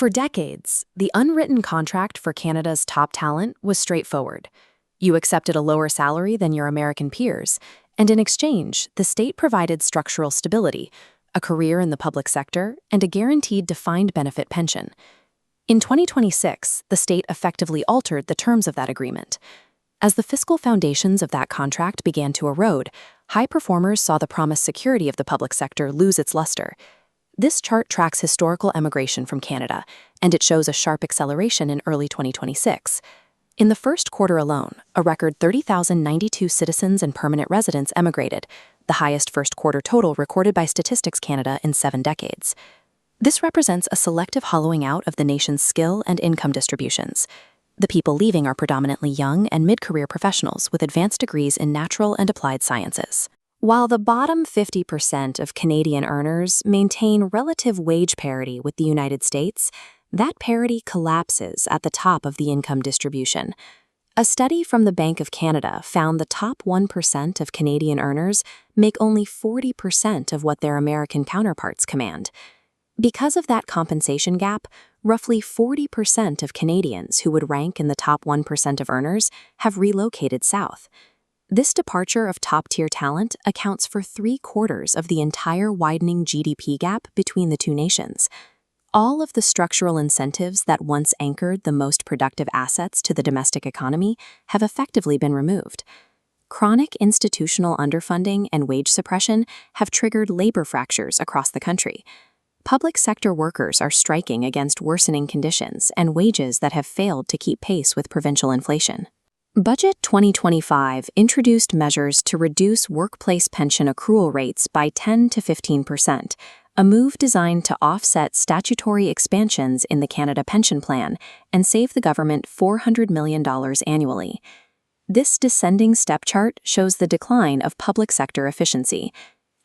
For decades, the unwritten contract for Canada's top talent was straightforward. You accepted a lower salary than your American peers, and in exchange, the state provided structural stability, a career in the public sector, and a guaranteed defined benefit pension. In 2026, the state effectively altered the terms of that agreement. As the fiscal foundations of that contract began to erode, high performers saw the promised security of the public sector lose its luster. This chart tracks historical emigration from Canada, and it shows a sharp acceleration in early 2026. In the first quarter alone, a record 30,092 citizens and permanent residents emigrated, the highest first-quarter total recorded by Statistics Canada in 7 decades. This represents a selective hollowing out of the nation's skill and income distributions. The people leaving are predominantly young and mid-career professionals with advanced degrees in natural and applied sciences. While the bottom 50% of Canadian earners maintain relative wage parity with the United States, that parity collapses at the top of the income distribution. A study from the Bank of Canada found the top 1% of Canadian earners make only 40% of what their American counterparts command. Because of that compensation gap, roughly 40% of Canadians who would rank in the top 1% of earners have relocated south. This departure of top-tier talent accounts for 3/4 of the entire widening GDP gap between the two nations. All of the structural incentives that once anchored the most productive assets to the domestic economy have effectively been removed. Chronic institutional underfunding and wage suppression have triggered labor fractures across the country. Public sector workers are striking against worsening conditions and wages that have failed to keep pace with provincial inflation. Budget 2025 introduced measures to reduce workplace pension accrual rates by 10 to 15%, a move designed to offset statutory expansions in the Canada Pension Plan and save the government $400 million annually. This descending step chart shows the decline of public sector efficiency.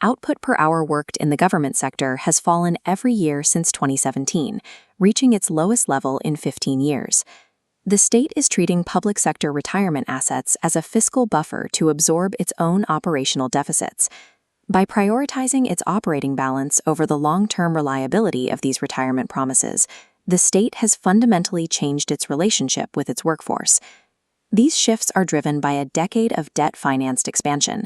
Output per hour worked in the government sector has fallen every year since 2017, reaching its lowest level in 15 years. The state is treating public sector retirement assets as a fiscal buffer to absorb its own operational deficits. By prioritizing its operating balance over the long-term reliability of these retirement promises, the state has fundamentally changed its relationship with its workforce. These shifts are driven by a decade of debt-financed expansion.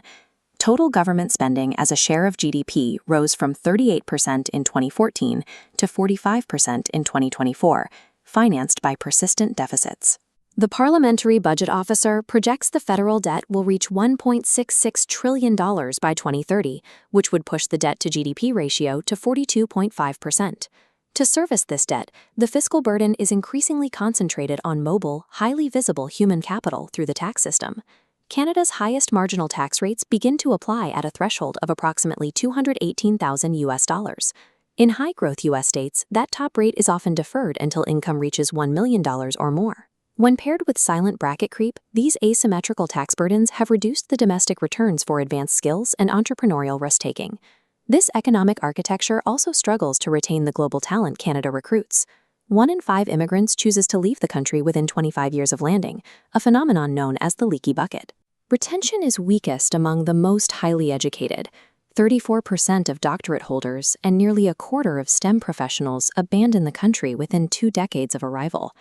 Total government spending as a share of GDP rose from 38% in 2014 to 45% in 2024, financed by persistent deficits. The Parliamentary Budget Officer projects the federal debt will reach $1.66 trillion by 2030, which would push the debt-to-GDP ratio to 42.5%. To service this debt, the fiscal burden is increasingly concentrated on mobile, highly visible human capital through the tax system. Canada's highest marginal tax rates begin to apply at a threshold of approximately $218,000. In high-growth U.S. states, that top rate is often deferred until income reaches $1 million or more. When paired with silent bracket creep, these asymmetrical tax burdens have reduced the domestic returns for advanced skills and entrepreneurial risk-taking. This economic architecture also struggles to retain the global talent Canada recruits. 1 in 5 immigrants chooses to leave the country within 25 years of landing, a phenomenon known as the leaky bucket. Retention is weakest among the most highly educated. 34% of doctorate holders and nearly a quarter of STEM professionals abandon the country within 2 decades of arrival.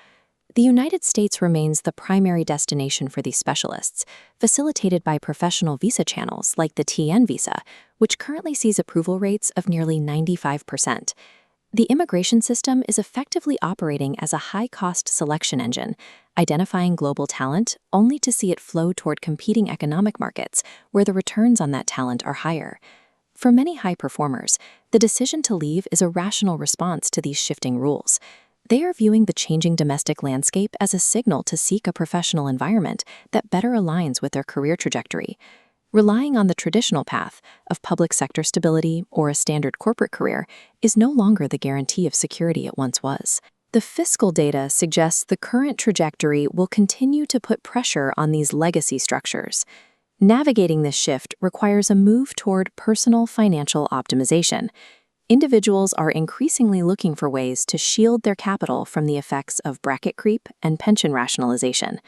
The United States remains the primary destination for these specialists, facilitated by professional visa channels like the TN visa, which currently sees approval rates of nearly 95%. The immigration system is effectively operating as a high-cost selection engine, identifying global talent only to see it flow toward competing economic markets where the returns on that talent are higher. For many high performers, the decision to leave is a rational response to these shifting rules. They are viewing the changing domestic landscape as a signal to seek a professional environment that better aligns with their career trajectory. Relying on the traditional path of public sector stability or a standard corporate career is no longer the guarantee of security it once was. The fiscal data suggests the current trajectory will continue to put pressure on these legacy structures. Navigating this shift requires a move toward personal financial optimization. Individuals are increasingly looking for ways to shield their capital from the effects of bracket creep and pension rationalization.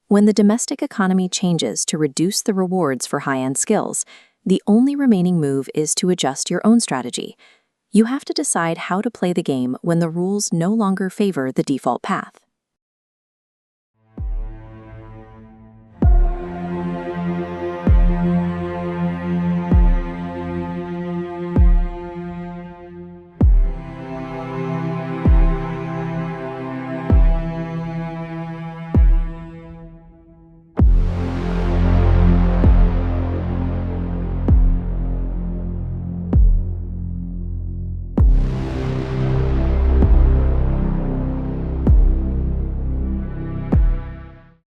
When the domestic economy changes to reduce the rewards for high-end skills, the only remaining move is to adjust your own strategy. You have to decide how to play the game when the rules no longer favor the default path.